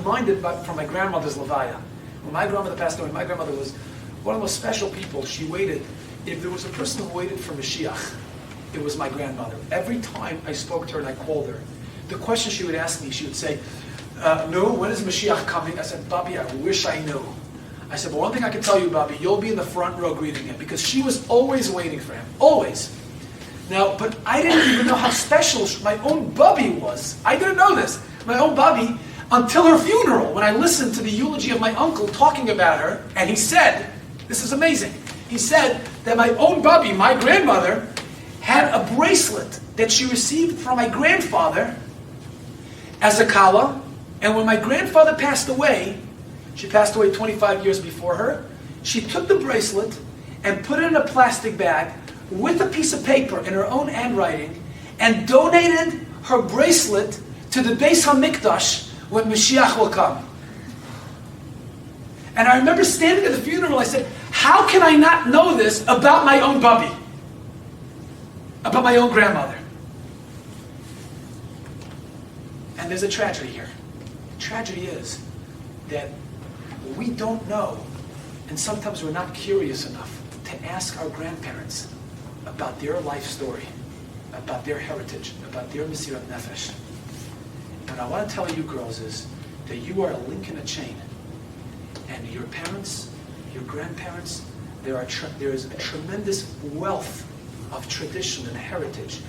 reminded from my grandmother's levaya. When my grandmother passed away, my grandmother was one of the most special people. She waited. If there was a person who waited for Mashiach, it was my grandmother. Every time I spoke to her and I called her, the question she would ask me, she would say, no, when is Mashiach coming? I said, Bobby, I wish I knew. I said, but one thing I can tell you, Bobby, you'll be in the front row greeting him, because she was always waiting for him. Always. Now, but I didn't even know how special my own Bobby was. I didn't know this. My own Bobby, until her funeral, when I listened to the eulogy of my uncle talking about her, and he said, this is amazing, he said that my own Bobby, my grandmother, had a bracelet that she received from my grandfather as a kala, and when my grandfather passed away, she passed away 25 years before her, she took the bracelet and put it in a plastic bag with a piece of paper in her own handwriting and donated her bracelet to the Beis HaMikdash when Mashiach will come. And I remember standing at the funeral, I said, how can I not know this about my own Bubby? About my own grandmother? And there's a tragedy here. The tragedy is that we don't know, and sometimes we're not curious enough to ask our grandparents about their life story, about their heritage, about their Mesirat Nefesh. And I want to tell you girls is that you are a link in a chain. And your parents, your grandparents, there is a tremendous wealth of tradition and heritage